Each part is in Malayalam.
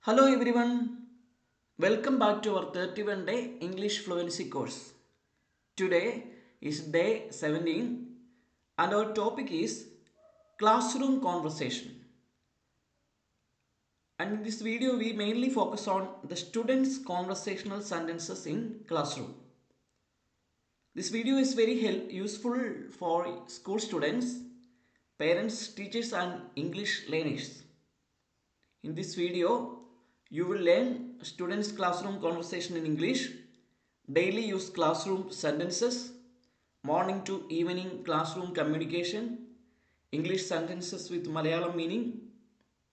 Hello everyone, welcome back to our 31-day English fluency course. Today is day 17 and our topic is classroom conversation. And in this video we mainly focus on the students' conversational sentences in classroom. This video is very useful for school students, parents, teachers and English learners. In this video, you will learn students' classroom conversation in English, daily use classroom sentences, morning to evening classroom communication, English sentences with Malayalam meaning,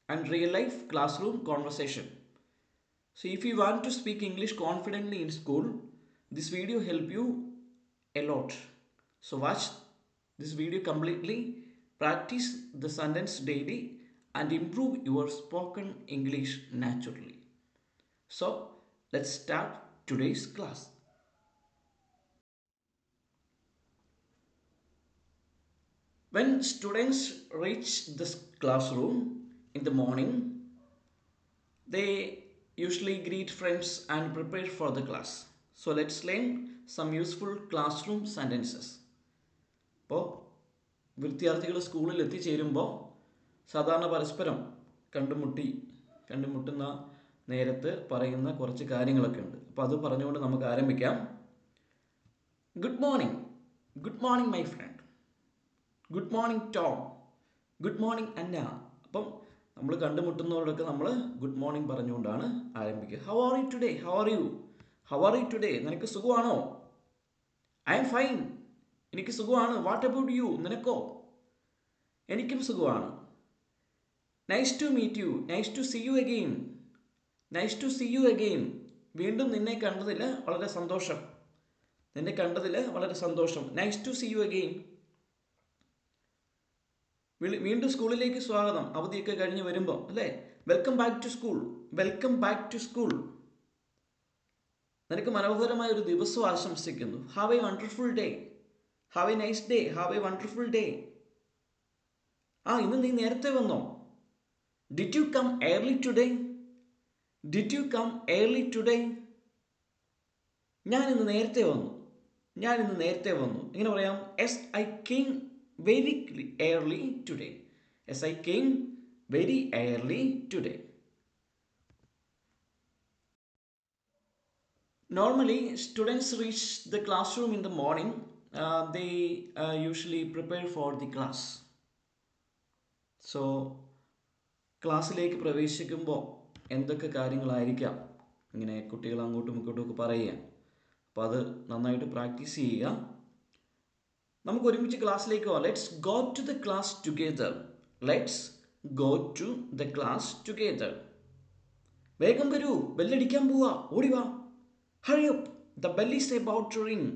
and real life classroom conversation. So if you want to speak English confidently in school, this video help you a lot. So watch this video completely, practice the sentence daily and improve your spoken English naturally. So let's start today's class. When students reach this classroom in the morning, they usually greet friends and prepare for the class. So let's learn some useful classroom sentences. അപ്പോൾ വിദ്യാർത്ഥികൾ സ്കൂളിൽ എത്തിച്ചേരുമ്പോൾ സാധാരണ പരസ്പരം കണ്ടുമുട്ടുന്ന നേരത്ത് പറയുന്ന കുറച്ച് കാര്യങ്ങളൊക്കെ ഉണ്ട്. അപ്പോൾ അത് പറഞ്ഞുകൊണ്ട് നമുക്ക് ആരംഭിക്കാം. Good morning my friend. Good morning Tom. Good morning Anna. അപ്പം നമ്മൾ കണ്ടുമുട്ടുന്നവരോടൊക്കെ നമ്മൾ ഗുഡ് മോർണിംഗ് പറഞ്ഞുകൊണ്ടാണ് ആരംഭിക്കുക. How are you today? നിനക്ക് സുഖമാണോ? I'm fine. എനിക്ക് സുഖമാണ്. What about you? നിനക്കോ? എനിക്കും സുഖമാണ്. Nice to meet you. Nice to see you again. വീണ്ടും നിന്നെ കണ്ടതിൽ വളരെ സന്തോഷം. Nice to see you again. വീണ്ടും സ്കൂളിലേക്ക് സ്വാഗതം. അവധിയൊക്കെ കഴിഞ്ഞ് വരുമ്പോൾ അല്ലേ? Welcome back to school. നിനക്ക് മനോഹരമായ ഒരു ദിവസം ആശംസിക്കുന്നു. Have a wonderful day. Have a nice day. Have a wonderful day. ഇന്ന് നീ നേരത്തെ വന്നോ? Did you come early today? ഞാൻ ഇന്ന് നേരത്തെ വന്നു. എങ്ങനെ പറയാം? Yes I came very early today. Normally, students reach the classroom in the morning. They usually prepare for the class. So, ക്ലാസ്സിലേക്ക് പ്രവേശിക്കുമ്പോൾ എന്തൊക്കെ കാര്യങ്ങളായിരിക്കാം ഇങ്ങനെ കുട്ടികൾ അങ്ങോട്ടും ഇങ്ങോട്ടും ഒക്കെ പറയുക. അപ്പോൾ അത് നന്നായിട്ട് പ്രാക്ടീസ് ചെയ്യുക. നമുക്ക് ഒരുമിച്ച് ക്ലാസ്സിലേക്ക് പോകാം. Let's go to the class together. വേഗം വരൂ, ബെല്ലടിക്കാൻ പോവാ, ഓടിവാ. Hurry up, the bell is about to ring.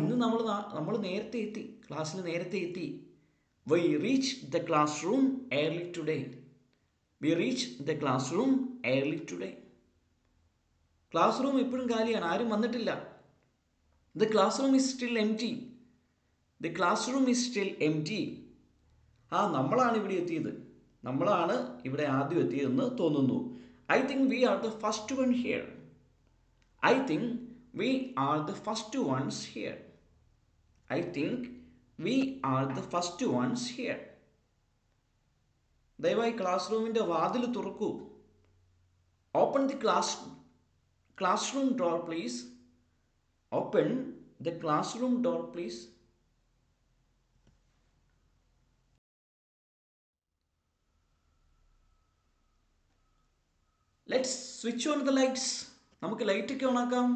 ഇന്ന് നമ്മൾ നേരത്തെ എത്തി, ക്ലാസ്സിൽ നേരത്തെ എത്തി. We reached the classroom early today. Class room ഇപ്പോഴും കാലിയാണ്, ആരും വന്നിട്ടില്ല. The classroom is still empty. നമ്മളാണ് ഇവിടെ ആദ്യം എത്തിയതെന്ന് തോന്നുന്നു. I think we are the first ones here. ദയവായി ക്ലാസ് റൂമിൻ്റെ വാതിൽ തുറക്കൂ. Open the classroom door, please. Let's switch on the lights. നമുക്ക് ലൈറ്റൊക്കെ ഓണാക്കാം.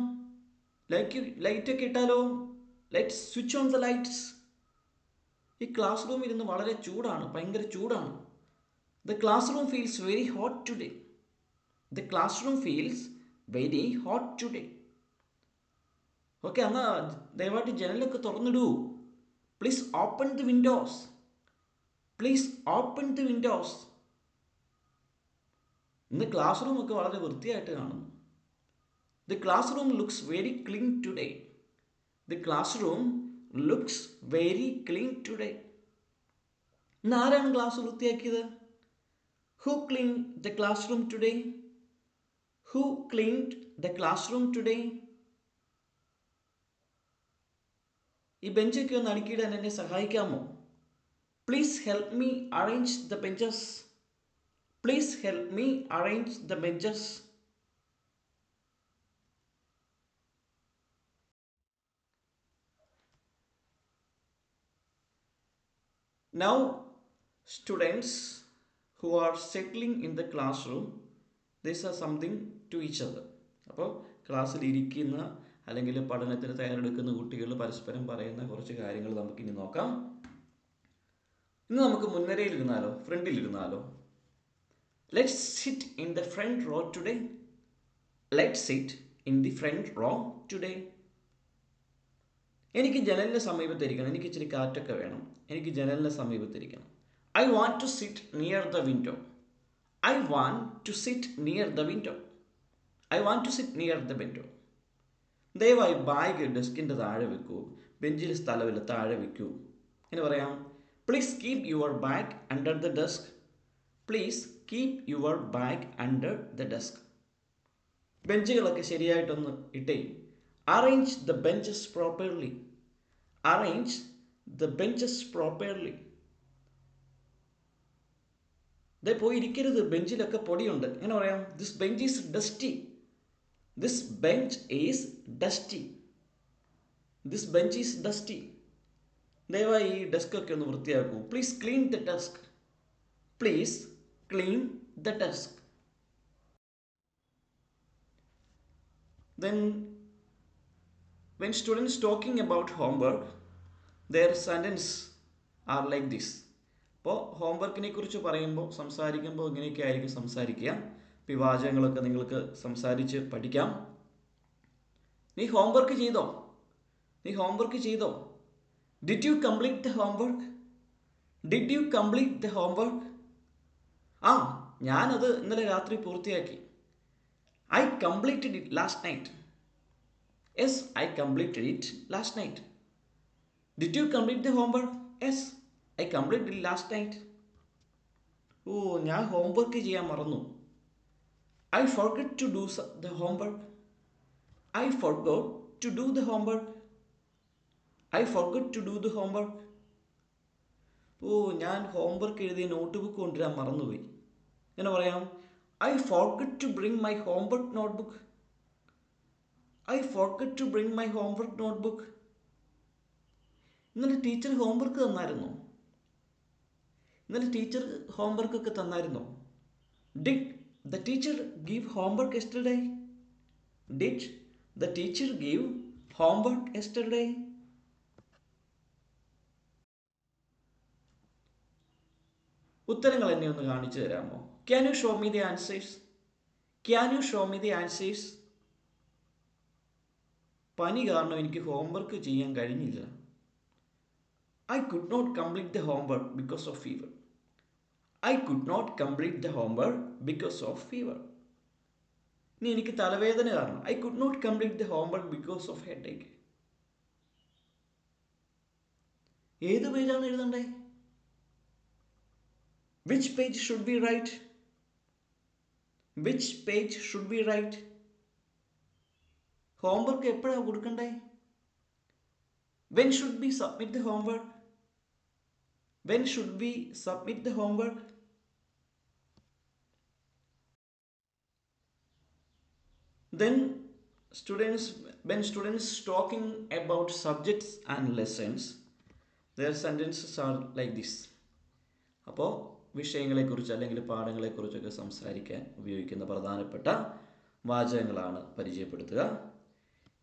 ലൈറ്റൊക്കെ ഇട്ടാലോ? Let's switch on the lights. ഈ ക്ലാസ് റൂം ഇരുന്ന് വളരെ ചൂടാണ്, ഭയങ്കര ചൂടാണ്. The classroom feels very hot today. Okay, എന്നാൽ ദയവായിട്ട് ജനലൊക്കെ തുറന്നിടൂ. Please open the windows. ഇന്ന് ക്ലാസ് റൂം ഒക്കെ വളരെ വൃത്തിയായിട്ട് കാണുന്നു. The classroom looks very clean today. ഇന്ന് ആരാണ് ക്ലാസ് വൃത്തിയാക്കിയത്? Who clean the classroom today? Who cleaned the classroom today? ഈ ബെഞ്ചൊക്കെ ഒന്ന് അടുക്കിയിടാൻ എന്നെ സഹായിക്കാമോ? Please help me arrange the benches. Please help me arrange the benches. Now, students who are settling in the classroom, these are something to each other. അപ്പോൾ ക്ലാസ്സിൽ ഇരിക്കുന്ന അല്ലെങ്കിൽ പഠനത്തിന് തയ്യാറെടുക്കുന്ന കുട്ടികൾ പരസ്പരം പറയുന്ന കുറച്ച് കാര്യങ്ങൾ നമുക്കിനി നോക്കാം. ഇന്ന് നമുക്ക് മുൻനിരയിലിരുന്നാലോ, ഫ്രണ്ടിലിരുന്നാലോ? Let's sit in the front row today. Let's sit in the front row today. എനിക്ക് ജനലിൻ്റെ സമീപത്തിരിക്കണം, എനിക്ക് ഇച്ചിരി കാറ്റൊക്കെ വേണം, എനിക്ക് ജനലിൻ്റെ സമീപത്തിരിക്കണം. I want to sit near the window. I want to sit near the window. I want to sit near the window. ദയവായി ബാഗ് ഡെസ്കിൻ്റെ താഴെ വെക്കൂ. ബെഞ്ചിൽ സ്ഥലമില്ല, താഴെ വെക്കൂ. എങ്ങനെ പറയാം? Please keep your bag under the desk. Please keep your bag under the desk. ബെഞ്ചുകളൊക്കെ ശരിയായിട്ടൊന്ന് ഇട്ടേ. Arrange the benches properly. Arrange the benches properly. ദേ പോയി ഇരിക്കരുത്, ബെഞ്ചിലൊക്കെ പൊടിയുണ്ട്. എങ്ങനെ പറയാം? This bench is dusty. This bench is dusty. This bench is dusty. ദയവായി ഈ ഡെസ്കൊക്കെ ഒന്ന് വൃത്തിയാക്കൂ. Please clean the desk. Please clean the desk. Then when students talking about homework, their sentence are like this. അപ്പോൾ ഹോംവർക്കിനെ കുറിച്ച് സംസാരിക്കുമ്പോൾ ഇങ്ങനെയൊക്കെ ആയിരിക്കും സംസാരിക്കുക. ഇപ്പോൾ ഈ വാചകങ്ങളൊക്കെ നിങ്ങൾക്ക് സംസാരിച്ച് പഠിക്കാം. നീ ഹോംവർക്ക് ചെയ്തോ? നീ ഹോംവർക്ക് ചെയ്തോ? Did you complete the homework? Did you complete the homework? ആ, ഞാനത് ഇന്നലെ രാത്രി പൂർത്തിയാക്കി. I completed it last night. Yes, I completed it last night. Did you complete the homework? Yes, I completed it last night. ഓ, ഞാൻ ഹോംവർക്ക് ചെയ്യാൻ മറന്നു. I forgot to do the homework. I forgot to do the homework. I forgot to do the homework. ഓ, ഞാൻ ഹോംവർക്ക് എഴുതിയ നോട്ട് ബുക്ക് കൊണ്ടുവരാൻ മറന്നുപോയി. എങ്ങനെ പറയാം? I forgot to bring my homework notebook. I forgot to bring my homework notebook. ഇന്നലെ ടീച്ചർ ഹോംവർക്ക് തന്നായിരുന്നോ? ഇന്നലെ ടീച്ചർ ഹോംവർക്ക് ഒക്കെ തന്നായിരുന്നോ? Did the teacher give homework yesterday? Did the teacher give homework yesterday? ഉത്തരങ്ങൾ എന്നെ ഒന്ന് കാണിച്ചു തരാമോ? Can you show me the answers? Can you show me the answers? പനി കാരണം എനിക്ക് ഹോംവർക്ക് ചെയ്യാൻ കഴിഞ്ഞില്ല. I could not complete the homework because of fever. I could not complete the homework because of fever. ഇനി എനിക്ക് തലവേദന കാരണം I could not complete the homework because of headache. ഏത് പേജാണ് എഴുതണ്ടേ? Which page should we write? Which page should we write? Homework എപ്പോഴാണ് കൊടുക്കണ്ടേ? When should we submit the homework? When should we submit the homework? Then when students talking about subjects and lessons, their sentences are like this. അപ്പോൾ വിഷയങ്ങളെക്കുറിച്ച് അല്ലെങ്കിൽ പാഠങ്ങളെക്കുറിച്ചൊക്കെ സംസാരിക്കാൻ ഉപയോഗിക്കുന്ന പ്രധാനപ്പെട്ട വാചകങ്ങളാണ് പരിചയപ്പെടുത്തുക.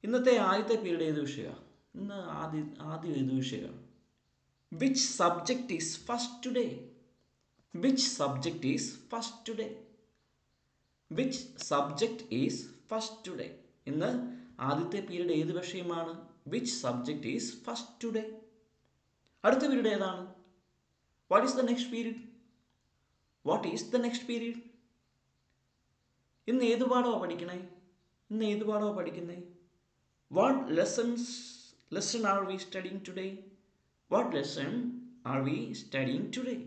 ഇന്നത്തെ ആദ്യത്തെ പീരീഡ് ഏത് വിഷയമാണ്? ഇന്ന് ആദ്യം ഏത് വിഷയമാണ്? Which subject is first today? Which subject is first today? Which subject is first today? ഇന്ന് ആദ്യത്തെ പീരീഡ് ഏത് വിഷയമാണ്? Which subject is first today? അടുത്ത പീരീഡ് ഏതാണ്? What is the next period? What is the next period? ഇന്ന് ഏത് പാഠമാണ് പഠിക്കണേ? ഇന്ന് ഏത് പാഠമാണ് പഠിക്കുന്നത്? What lesson are we studying today? What lesson are we studying today?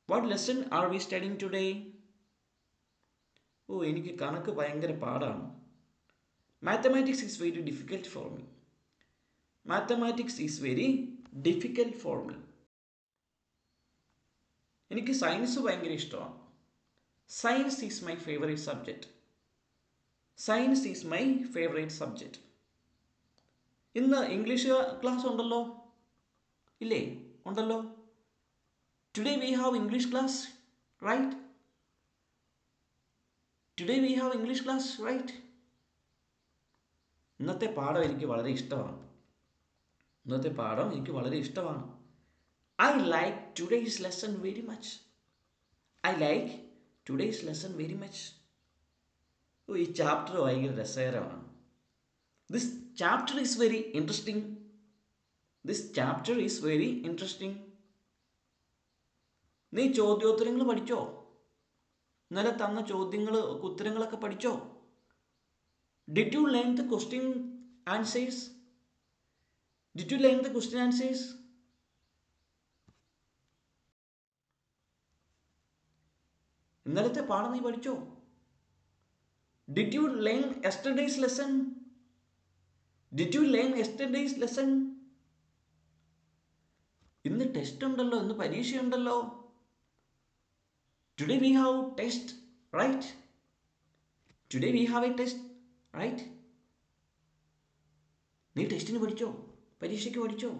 What lesson are we studying today? ഓ എനിക്ക് കണക്ക് ഭയങ്കര പാടാണ്. Mathematics is very difficult for me. Mathematics is very difficult for me. എനിക്ക് സയൻസ് ഭയങ്കര ഇഷ്ടമാണ്. Science is my favourite subject. Science is my favourite subject. ഇന്ന് ഇംഗ്ലീഷ് ക്ലാസ് ഉണ്ടല്ലോ, ഇല്ലേ? ഉണ്ടല്ലോ. Today we have English class, right? Today we have English class, right? ഇന്നത്തെ പാഠം എനിക്ക് വളരെ ഇഷ്ടമാണ്. ഇന്നത്തെ പാഠം എനിക്ക് വളരെ ഇഷ്ടമാണ്. I like today's lesson very much. I like today's lesson very much. ഓ, ഈ ചാപ്റ്റർ ഭയങ്കര രസകരമാണ്. This chapter is very interesting. This chapter is very interesting. നീ ചോദ്യോത്തരങ്ങൾ പഠിച്ചോ? ഇന്നലെ തന്ന ഉത്തരങ്ങളൊക്കെ പഠിച്ചോ? Did you learn the question answers? Did you learn the question answers? ഇന്നലത്തെ പാഠം നീ പഠിച്ചോ? Did you learn yesterday's lesson? Did you learn yesterday's lesson? ഇന്ന് ടെസ്റ്റ് ഉണ്ടല്ലോ, ഇന്ന് പരീക്ഷയുണ്ടല്ലോ. Today we have test, right? Today we have a test, right? നീ ടെസ്റ്റിന് പഠിച്ചോ? പരീക്ഷയ്ക്ക് പഠിച്ചോ?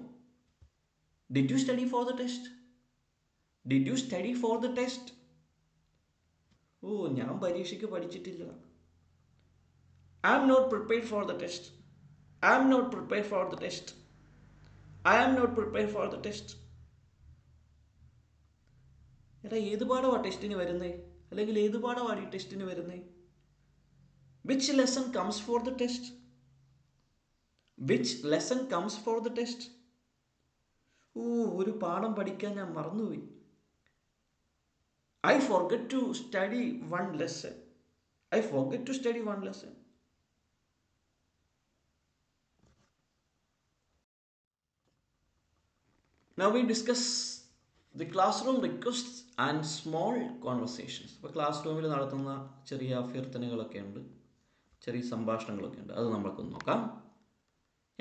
Did you study for the test? Did you study for the test? ഓ, ഞാൻ പരീക്ഷയ്ക്ക് പഠിച്ചിട്ടില്ല. I am not prepared for the test. I am not prepared for the test. I am not prepared for the test. എടാ, ഏത് പാഠമാണ് ടെസ്റ്റിന് വരുന്നേ? അല്ലെങ്കിൽ ഏത് പാഠമാണ് ഈ ടെസ്റ്റിന് വരുന്നേ? Which lesson comes for the test? Which lesson comes for the test? ഓ, ഒരു പാഠം പഠിക്കാൻ ഞാൻ മറന്നുപോയി. I forget to study one lesson. I forget to study one lesson. Now we discuss the classroom requests and small conversations. ഇപ്പോൾ ക്ലാസ് റൂമിൽ നടത്തുന്ന ചെറിയ അഭ്യർത്ഥനകളൊക്കെ ഉണ്ട്, ചെറിയ സംഭാഷണങ്ങളൊക്കെ ഉണ്ട്. അത് നമ്മൾക്കൊന്ന് നോക്കാം.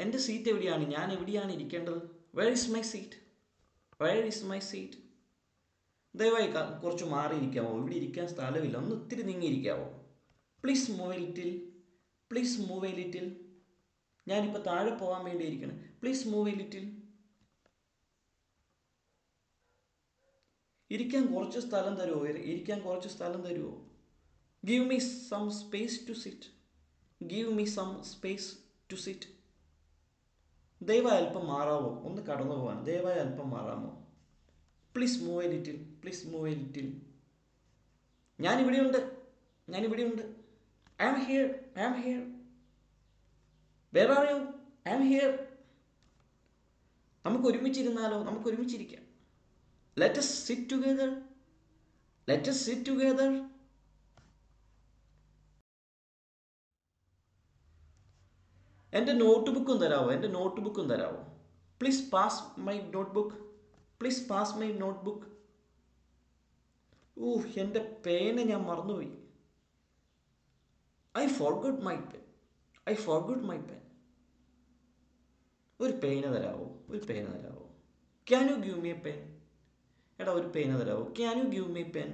എൻ്റെ സീറ്റ് എവിടെയാണ്? ഞാൻ എവിടെയാണ് ഇരിക്കേണ്ടത്? Where is my seat? Where is my seat? ദയവായി കുറച്ച് മാറിയിരിക്കാമോ? ഇവിടെ ഇരിക്കാൻ സ്ഥലമില്ല, ഒന്ന് ഒത്തിരി നീങ്ങിയിരിക്കാമോ? Please move a little. Please move a little. ഞാനിപ്പോൾ താഴെ പോകാൻ വേണ്ടി ഇരിക്കണം. Please move a little. ഇരിക്കാൻ കുറച്ച് സ്ഥലം തരുമോ? ഇരിക്കാൻ കുറച്ച് സ്ഥലം തരുമോ? Give me some space to sit. Give me some space to sit. ദയവായി അല്പം മാറാമോ? ഒന്ന് കടന്നു പോകാൻ ദയവായി അല്പം മാറാമോ? Please move a little. Please move a little. ഞാനിവിടെയുണ്ട്, ഞാനിവിടെയുണ്ട്. I am here, I am here. Where are you? I am here. നമുക്ക് ഒരുമിച്ചിരുന്നാലോ? നമുക്ക് ഒരുമിച്ചിരിക്കാം. Let us sit together. Let us sit together. എൻ്റെ നോട്ട് ബുക്കും തരാമോ? എൻ്റെ നോട്ട് ബുക്കും തരാമോ? Please pass my notebook. Please pass my notebook. എൻ്റെ പേന ഞാൻ മറന്നുപോയി. I forgot my pen. I forgot my pen. ഒരു പേന തരാമോ? ഒരു പേന തരാമോ? Can you give me a pen? എടാ, ഒരു പേന തരാമോ? Can you give me pen?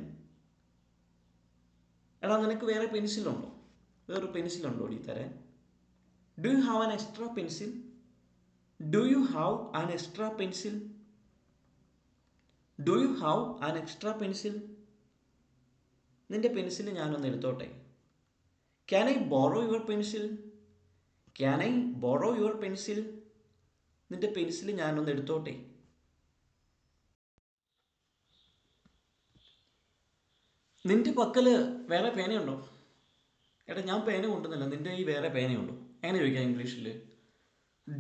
എടാ, നിനക്ക് വേറെ പെൻസിലുണ്ടോ? വേറൊരു പെൻസിലുണ്ടോ ഈ തരാൻ? Do you have an extra pencil? Do you have an extra pencil? Do you have an extra pencil? നിന്റെ പെൻസിൽ ഞാനൊന്ന് എടുത്തോട്ടെ. Can I borrow your pencil? Can I borrow your pencil? നിന്റെ പെൻസിൽ ഞാനൊന്ന് എടുത്തോട്ടെ. നിന്റെ പക്കൽ വേറെ പേനയുണ്ടോ? എടാ, ഞാൻ പേന കൊണ്ടുവന്നില്ല, നിന്റെ ഈ വേറെ പേനയുണ്ടോ? എങ്ങനെ ചോദിക്കാം ഇംഗ്ലീഷിൽ?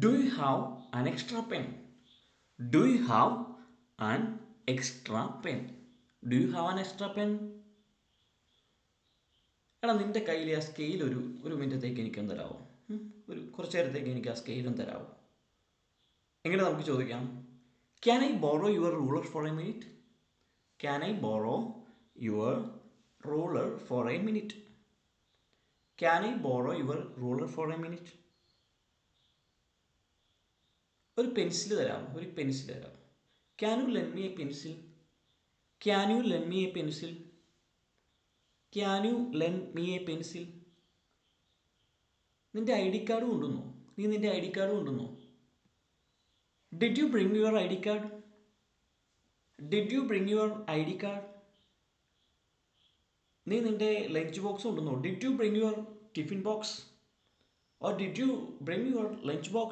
Do you have an extra pen? Do you have an extra pen? Do you have an extra pen? എടാ, നിന്റെ കയ്യിൽ ആ സ്കെയിൽ ഒരു മിനിറ്റത്തേക്ക് എനിക്കൊന്ന് തരാമോ? കുറച്ച് നേരത്തേക്ക് എനിക്ക് ആ സ്കെയിലും തരാമോ? എങ്ങനെ നമുക്ക് ചോദിക്കാം? Can I borrow your ruler for a minute? Can I borrow your ruler for a minute? Can I borrow your ruler for a minute? ഒരു പെൻസിൽ തരാം, ഒരു പെൻസിൽ തരാം. Can you lend me a pencil? Can you lend me a pencil? Can you lend me a pencil? നിന്റെ ഐ ഡി കാർഡ് കൊണ്ടുവന്നോ? നീ നിന്റെ ഐ ഡി കാർഡ് കൊണ്ടുവന്നോ? Did you bring your ID card? Did you bring your ID card? നീ നിന്റെ ലഞ്ച് ബോക്സ് കൊണ്ടുവന്നോ? Did you bring your tiffin box? Or did you bring your lunch box?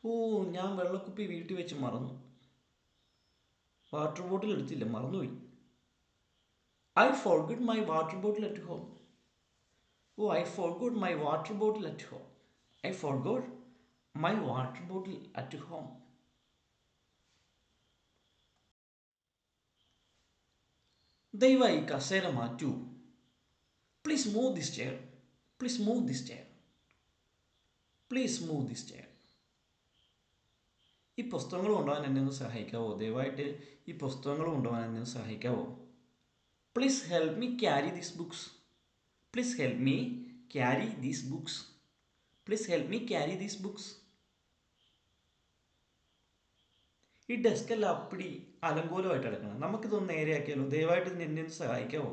ഓ, ഞാൻ വെള്ളക്കുപ്പി വീട്ടിൽ വെച്ച് മറന്നു. വാട്ടർ ബോട്ടിൽ എടുത്തില്ല, മറന്നുപോയി. I forgot my water bottle at home. Oh, I forgot my water bottle at home. I forgot my water bottle at home. ദയവായി കസേര മാറ്റൂ. Please move this chair. Please move this chair. Please move this chair. ഈ പുസ്തകങ്ങൾ കൊണ്ടുപോകാൻ എന്നെ ഒന്ന് സഹായിക്കാവോ? ദയവായിട്ട് ഈ പുസ്തകങ്ങൾ കൊണ്ടുപോകാൻ എന്നെ ഒന്ന് സഹായിക്കാവോ? Please help me carry these books. Please help me carry these books. Please help me carry these books. ഈ ഡെസ്കെല്ലാം അപ്പടി അലങ്കോലമായിട്ട് കിടക്കണം. നമുക്കിതൊന്ന് നേരെയാക്കിയാലോ? ദയവായിട്ട് എന്നെ ഒന്ന് സഹായിക്കാവോ?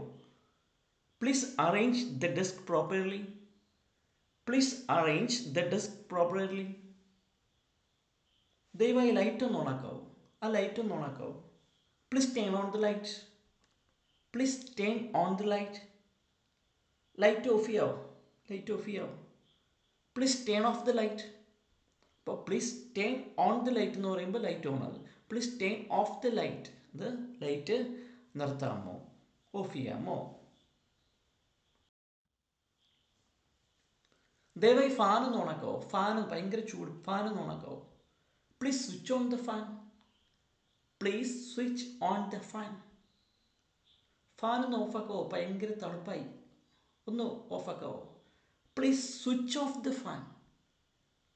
Please arrange the desk properly. Please arrange the desk properly. ദയവായി ലൈറ്റ് ഒന്ന് ഓണാക്കാവോ? ആ ലൈറ്റ് ഒന്ന് ഓണാക്കാവോ? Please turn on the light. Please turn on the light. Light off ചെയ്യാവോ? ലൈറ്റ് ഓഫ് ചെയ്യാവോ? Please turn off the light. അപ്പോൾ please turn on the light എന്ന് പറയുമ്പോൾ ലൈറ്റ് ഓൺ ആകും. Please turn off the light, ഇത് ലൈറ്റ് നിർത്താമോ, ഓഫ് ചെയ്യാമോ? ദയവായി ഫാൻ ഒന്ന് ഓണാക്കാവോ? ഫാൻ ഭയങ്കര ചൂട്, ഫാൻ ഒന്ന് ഓണാക്കാവോ? Please switch on the fan. Please switch on the fan. Fan ഒന്ന് ഓഫാക്കാവോ? ഭയങ്കര തണുപ്പായി, ഒന്ന് ഓഫാക്കാവോ? Please switch off the fan.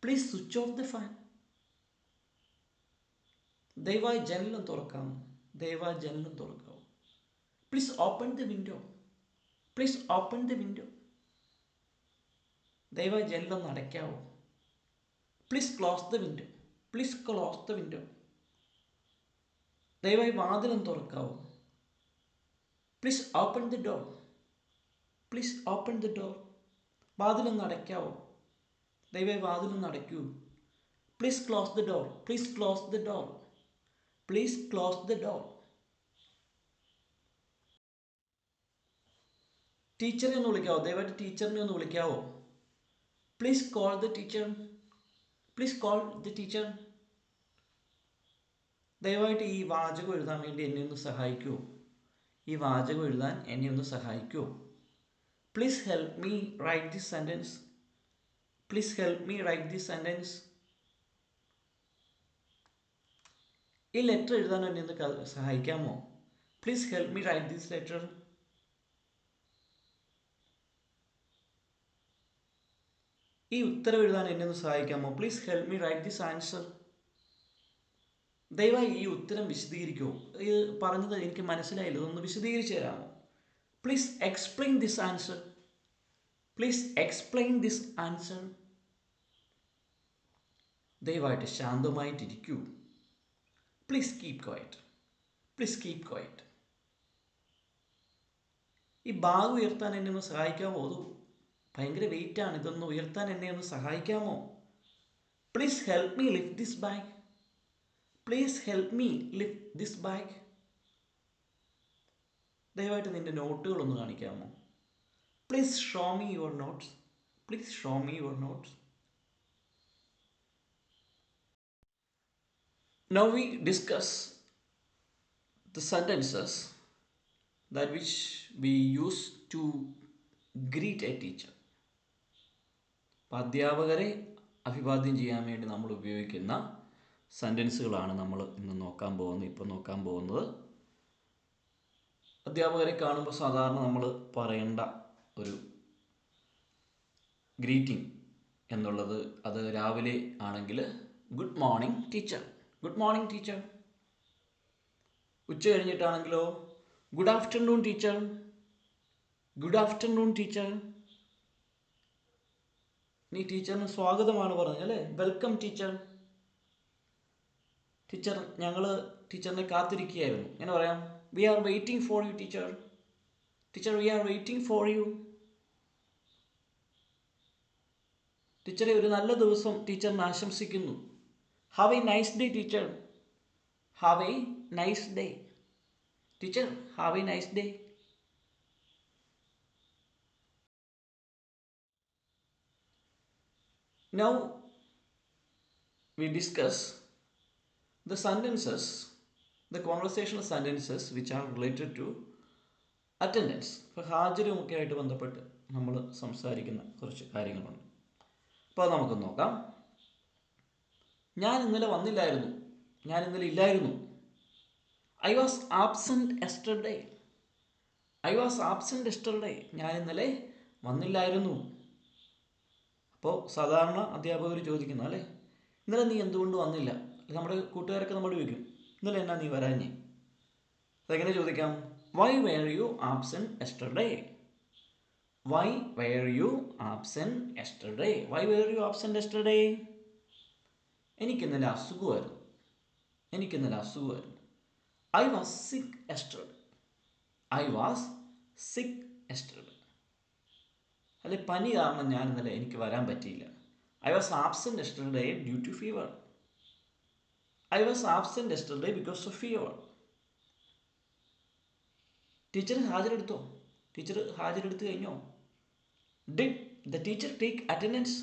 Please switch off the fan. ദയവായി ജനലും തുറക്കാമോ? ദയവായി ജനലും തുറക്കാമോ? Please open the window. Please open the window. ദയവായി ജനലൊന്ന് അടയ്ക്കാവോ? Please close the window. Please close the window. ദയവായി വാതിലൊന്ന് തുറക്കാവോ? Please open the door. Please open the door. വാതിലൊന്ന് അടയ്ക്കാവോ? ദയവായി വാതിലൊന്ന് അടയ്ക്കൂ. Please close the door. Please close the door. Please close the door. ടീച്ചറെ ഒന്ന് വിളിക്കാവോ? ദയവായിട്ട് ടീച്ചറിനെ ഒന്ന് വിളിക്കാവോ? Please call the teacher. Please call the teacher. ദയവായിട്ട് ഈ വാചകം എഴുതാൻ വേണ്ടി എന്നെ ഒന്ന് സഹായിക്കൂ. ഈ വാചകം എഴുതാൻ എന്നെ ഒന്ന് സഹായിക്കൂ. Please help me write this sentence. Please help me write this sentence. ഈ ലെറ്റർ എഴുതാൻ എന്നെ ഒന്ന് സഹായിക്കാമോ? Please help me write this letter. ഈ ഉത്തരം എഴുതാൻ എന്നെ ഒന്ന് സഹായിക്കാമോ? Please help me write this answer. ദയവായി ഈ ഉത്തരം വിശദീകരിക്കൂ. ഇത് പറഞ്ഞത് എനിക്ക് മനസ്സിലായില്ല, ഇതൊന്ന് വിശദീകരിച്ച് തരാമോ? Please explain this answer. Please explain this answer. ദയവായിട്ട് ശാന്തമായിട്ടിരിക്കൂ. Please keep quiet. Please keep quiet. ഈ ബാഗ് ഉയർത്താൻ എന്നെ ഒന്ന് സഹായിക്കാമോ? അത് ഭയങ്കര വെയിറ്റാണ്, ഇതൊന്ന് ഉയർത്താൻ എന്നെ ഒന്ന് സഹായിക്കാമോ? Please help me lift this bag. Please help me lift this bag. ദയവായിട്ട് നിൻ്റെ നോട്ടുകളൊന്ന് കാണിക്കാമോ? Please show me your notes. Please show me your notes. Now we discuss the sentences that which we use to greet a teacher. അധ്യാപകരെ അഭിവാദ്യം ചെയ്യാൻ വേണ്ടി നമ്മൾ ഉപയോഗിക്കുന്ന സെൻറ്റൻസുകളാണ് നമ്മൾ ഇന്ന് നോക്കാൻ പോകുന്നത്. അധ്യാപകരെ കാണുമ്പോൾ സാധാരണ നമ്മൾ പറയേണ്ട ഒരു ഗ്രീറ്റിംഗ് എന്നുള്ളത്, അത് രാവിലെ ആണെങ്കിൽ good morning teacher. Good morning, teacher. ഉച്ച കഴിഞ്ഞിട്ടാണെങ്കിലോ good afternoon teacher, good afternoon teacher. നീ ടീച്ചറിന് സ്വാഗതമാണ് പറഞ്ഞത് അല്ലേ, വെൽക്കം ടീച്ചർ. ടീച്ചർ ഞങ്ങൾ ടീച്ചറിനെ കാത്തിരിക്കുകയായിരുന്നു. എങ്ങനെ പറയാം? We are waiting for you teacher. Teacher we are waiting for you. ടീച്ചറെ ഒരു നല്ല ദിവസം ടീച്ചറിന് ആശംസിക്കുന്നു. Have a nice day teacher. Have a nice day teacher. Have a nice day. Now we discuss the sentences, the conversational sentences which are related to attendance. ഇപ്പോൾ ഹാജരുമൊക്കെ ആയിട്ട് ബന്ധപ്പെട്ട് നമ്മൾ സംസാരിക്കുന്ന കുറച്ച് കാര്യങ്ങളുണ്ട്. അപ്പോൾ അത് നമുക്ക് നോക്കാം. ഞാൻ ഇന്നലെ വന്നില്ലായിരുന്നു. ഞാൻ ഇന്നലെ ഇല്ലായിരുന്നു. I was absent yesterday. I was absent yesterday. ഞാൻ ഇന്നലെ വന്നില്ലായിരുന്നു. അപ്പോൾ സാധാരണ അധ്യാപകർ ചോദിക്കുന്ന അല്ലേ, ഇന്നലെ നീ എന്തുകൊണ്ട് വന്നില്ല? നമ്മുടെ കൂട്ടുകാരൊക്കെ നമ്മൾ ചോദിക്കും, ഇന്നലെ എന്നാ നീ വരാഞ്ഞേ? അതെങ്ങനെ ചോദിക്കാം? Why were you absent yesterday? Why were you absent yesterday? Why were you absent yesterday? എനിക്കിന്നലെ അസുഖമായിരുന്നു. എനിക്കിന്നലെ അസുഖമായിരുന്നു. I was sick yesterday. I was sick yesterday. അല്ലെ, പനി കാരണം ഞാൻ ഇന്നലെ എനിക്ക് വരാൻ പറ്റിയില്ല. I was absent yesterday due to fever. I was absent yesterday because of fever. Teacher ഹാജരെടുത്തോ? ടീച്ചർ ഹാജരെടുത്ത് കഴിഞ്ഞോ? Did the teacher take attendance?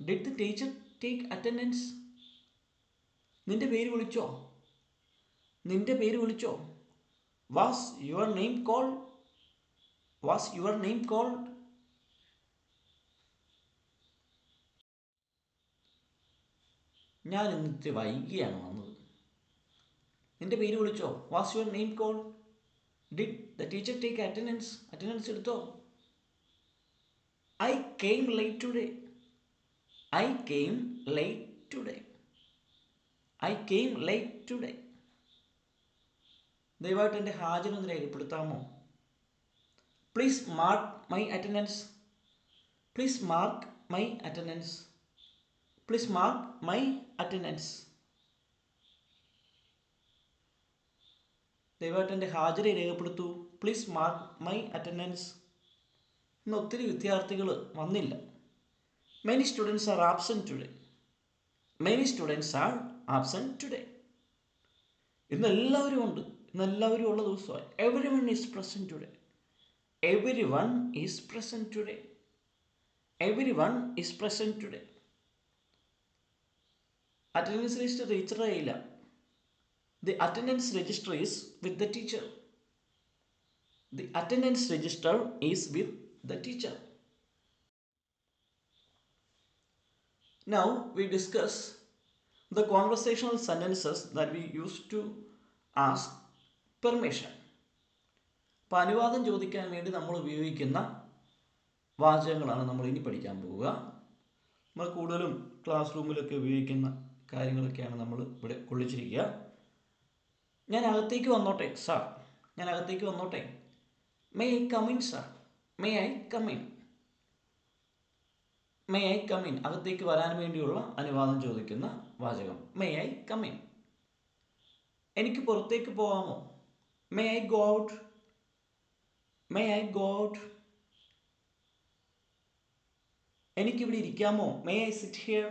Did the teacher take attendance? നിന്റെ പേര് വിളിച്ചോ? നിന്റെ പേര് വിളിച്ചോ? Was your name called? Was your name called? ഞാൻ ഇന്നത്തെ വൈകിയാണ് വന്നത്. നിന്റെ പേര് വിളിച്ചോ? Was your name called? Did the teacher take attendance? Attendance എടുത്തോ? I came late today. I came late today. I came late today. ദയവായിട്ട് എൻ്റെ ഹാജരൊന്ന് രേഖപ്പെടുത്താമോ? Please mark my attendance. Please mark my attendance. Please mark my attendance. ദയവായിട്ട് എൻ്റെ ഹാജരെ രേഖപ്പെടുത്തൂ. Please mark my attendance. ഇന്ന് ഒത്തിരി വിദ്യാർത്ഥികൾ വന്നില്ല. Many students are absent today. Many students are absent today. ഇന്ന് എല്ലാവരും ഉണ്ട്. ഇന്ന് എല്ലാവരും ഉള്ള ദിവസമായി. Everyone is present today. Everyone is present today. Everyone is present today. Attendance list ടീച്ചറുടെ കയ്യില്ല. The attendance register is with the teacher. The attendance register is with the teacher. Now we discuss the conversational sentences that we used to ask permission. അപ്പോൾ അനുവാദം ചോദിക്കാൻ വേണ്ടി നമ്മൾ ഉപയോഗിക്കുന്ന വാചകങ്ങളാണ് നമ്മൾ ഇനി പഠിക്കാൻ പോവുക. നമ്മൾ കൂടുതലും ക്ലാസ് റൂമിലൊക്കെ ഉപയോഗിക്കുന്ന കാര്യങ്ങളൊക്കെയാണ് നമ്മൾ ഇവിടെ കൊള്ളിച്ചിരിക്കുക. ഞാൻ അകത്തേക്ക് വന്നോട്ടെ സാർ. ഞാൻ അകത്തേക്ക് വന്നോട്ടെ. May I come in sir. May I come in. May I come in. അകത്തേക്ക് വരാൻ വേണ്ടിയുള്ള അനുവാദം ചോദിക്കുന്ന വാചകം മേ ഐ കമിൻ. എനിക്ക് പുറത്തേക്ക് പോകാമോ? May I go out. May I go out. എനിക്കിവിടെ ഇരിക്കാമോ? May I sit here.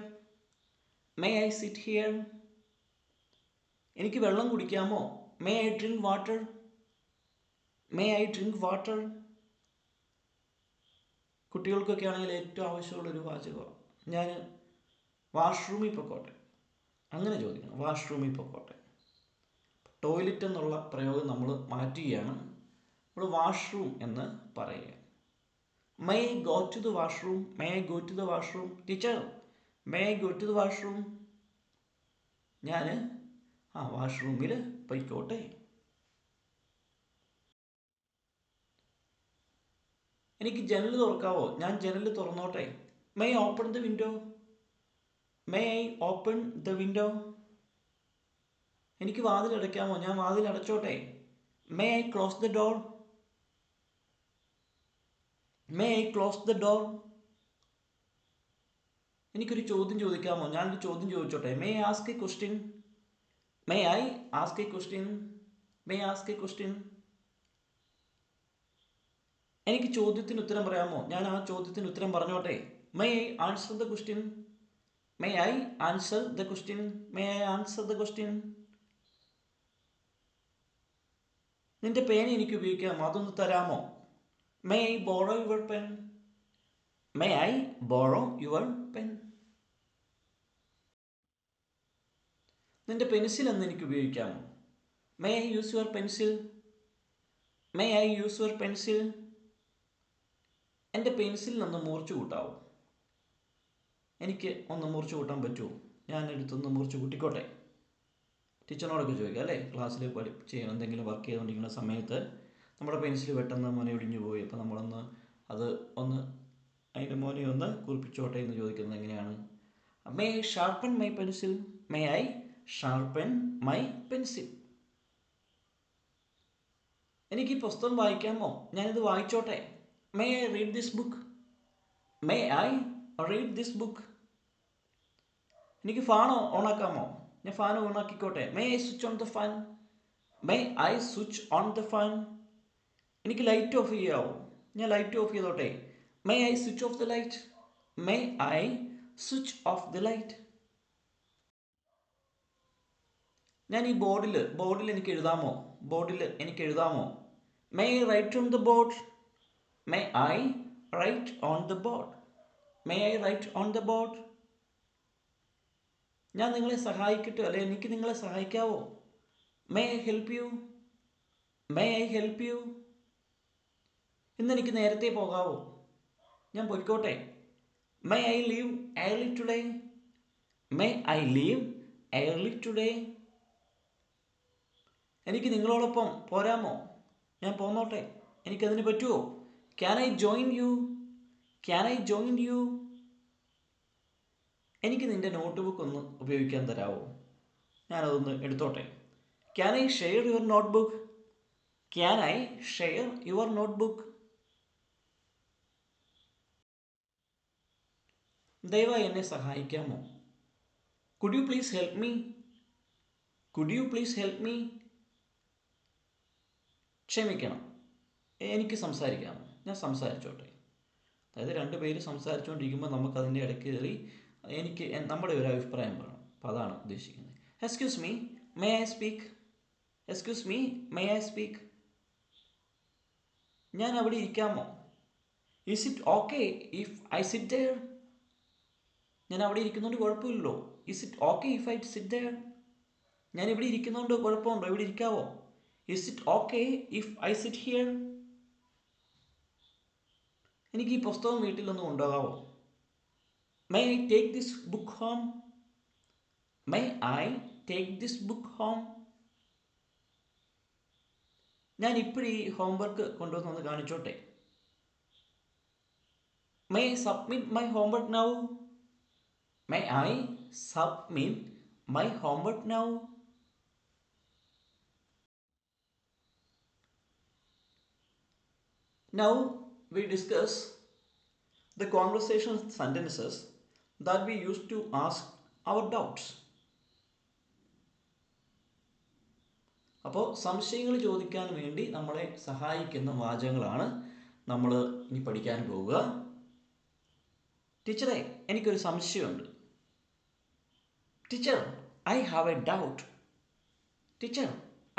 May I sit here. എനിക്ക് വെള്ളം കുടിക്കാമോ? May I drink water. May I drink water. കുട്ടികൾക്കൊക്കെ ആണെങ്കിൽ ഏറ്റവും ആവശ്യമുള്ളൊരു വാചകമാണ് ഞാൻ വാഷ്റൂമിൽ പൊക്കോട്ടെ. അങ്ങനെ ചോദിക്കണം. വാഷ്റൂമിൽ പൊക്കോട്ടെ. ടോയ്ലറ്റ് എന്നുള്ള പ്രയോഗം നമ്മൾ മാറ്റുകയാണ്. നമ്മൾ വാഷ്റൂം എന്ന് പറയുക. May I go to the washroom. May I go to the washroom. Teacher may I go to the washroom. ഞാൻ വാഷ്റൂമിൽ പൊയ്ക്കോട്ടെ. എനിക്ക് ജനൽ തുറക്കാവോ? ഞാൻ ജനൽ തുറന്നോട്ടെ. May I open the window. May I open the window. എനിക്ക് വാതിൽ അടയ്ക്കാമോ? ഞാൻ വാതിൽ അടച്ചോട്ടെ. May I close the door? May I close the door? എനിക്കൊരു ചോദ്യം ചോദിക്കാമോ? ഞാനൊരു ചോദ്യം ചോദിച്ചോട്ടെ. May I ask a question? May I ask a question? May ask a question? എനിക്ക് ചോദ്യത്തിന് ഉത്തരം പറയാമോ? ഞാൻ ആ ചോദ്യത്തിന് ഉത്തരം പറഞ്ഞോട്ടെ. May I answer the question? May I answer the question? May I answer the question? നിന്റെ പേന എനിക്ക് ഉപയോഗിക്കാമോ? അതൊന്ന് തരാമോ? May I borrow your pen? May I borrow your pen? നിന്റെ പെൻസിൽ എന്ന് എനിക്ക് ഉപയോഗിക്കാമോ? May I use your pencil? May I use your pencil? എൻ്റെ പെൻസിലിനൊന്ന് മുറിച്ച് കൂട്ടാവോ? എനിക്ക് ഒന്ന് മുറിച്ച് കൂട്ടാൻ പറ്റുമോ? ഞാൻ എടുത്തൊന്ന് മുറിച്ച് കൂട്ടിക്കോട്ടെ. ടീച്ചറിനോടൊക്കെ ചോദിക്കുക അല്ലേ? ക്ലാസ്സിൽ ചെയ്യാൻ എന്തെങ്കിലും വർക്ക് ചെയ്തുകൊണ്ടിരിക്കുന്ന സമയത്ത് നമ്മുടെ പെൻസിൽ പെട്ടെന്ന് മുനയൊടിഞ്ഞു പോയി, അപ്പോൾ നമ്മളൊന്ന് അത് ഒന്ന് അതിൻ്റെ മോനെ ഒന്ന് കുറിപ്പിച്ചോട്ടെ എന്ന് ചോദിക്കുന്നത് എങ്ങനെയാണ്? May I sharpen my pencil? May I sharpen my pencil? എനിക്ക് ഈ പുസ്തകം വായിക്കാമോ? ഞാനിത് വായിച്ചോട്ടെ. May I read this book? May I read this book? എനിക്ക് ഫാൻ ഓണാക്കാമോ? ഞാൻ ഫാൻ ഓണാക്കിക്കോട്ടെ. May I switch on the fan? May I switch on the fan? എനിക്ക് ലൈറ്റ് ഓഫ് ചെയ്യാവോ? ഞാൻ ലൈറ്റ് ഓഫ് ചെയ്തോട്ടെ. May I switch off the light? May I switch off the light? ഞാൻ ഈ ബോർഡിൽ എനിക്ക് എഴുതാമോ? ബോർഡിൽ എനിക്ക് എഴുതാമോ? May I write on the board? May I write on the board? May I write on the board? ഞാൻ നിങ്ങളെ സഹായിക്കട്ടെ, അല്ലെ എനിക്ക് നിങ്ങളെ സഹായിക്കാവോ? May I help you? May I help you? ഇന്നെനിക്ക് നേരത്തെ പോകാവോ? ഞാൻ പൊയ്ക്കോട്ടെ. May I leave early today? May I leave early today? എനിക്ക് നിങ്ങളോടൊപ്പം പോരാമോ? ഞാൻ പോന്നോട്ടെ. എനിക്കതിന് പറ്റുമോ? Can I join you? Can I join you? എനിക്ക് നിൻ്റെ നോട്ട് ബുക്ക് ഒന്ന് ഉപയോഗിക്കാൻ തരാമോ? ഞാനതൊന്ന് എടുത്തോട്ടെ. Can I share your note book? Can I share your note book? ദയവായി എന്നെ സഹായിക്കാമോ? Could you please help me? Could you please help me? ക്ഷമിക്കണം, എനിക്ക് സംസാരിക്കാമോ? ഞാൻ സംസാരിച്ചോട്ടെ. അതായത് രണ്ട് പേര് സംസാരിച്ചുകൊണ്ടിരിക്കുമ്പോൾ നമുക്കതിൻ്റെ ഇടയ്ക്ക് കയറി നമ്മുടെ ഒരു അഭിപ്രായം പറയണം. അപ്പോൾ അതാണ് ഉദ്ദേശിക്കുന്നത്. Excuse me, may I speak? Excuse me, may I speak? ഞാൻ അവിടെ ഇരിക്കാമോ? Is it okay if I sit there? ഞാൻ അവിടെ ഇരിക്കുന്നതുകൊണ്ട് കുഴപ്പമില്ലല്ലോ. Is it okay if I sit there? ഞാൻ ഇവിടെ ഇരിക്കുന്നതുകൊണ്ട് കുഴപ്പമുണ്ടോ? ഇവിടെ ഇരിക്കാവോ? Is it okay if I sit here? എനിക്ക് ഈ പുസ്തകം വീട്ടിലൊന്ന് കൊണ്ടുപോകാവോ? May I take this book home? May I take this book home? ഞാൻ ഇപ്പോഴും ഈ homework കൊണ്ടുവന്നൊന്ന് കാണിച്ചോട്ടെ. May I submit my homework now? May I submit my homework now? Now we discuss the conversational sentences that we use to ask our doubts. അപ്പോൾ സംശയങ്ങൾ ചോദിക്കാൻ വേണ്ടി നമ്മളെ സഹായിക്കുന്ന വാചകങ്ങളാണ് നമ്മൾ ഇനി പഠിക്കാൻ പോവുക. ടീച്ചറെ, എനിക്കൊരു സംശയമുണ്ട്. Teacher, I have A doubt. Teacher,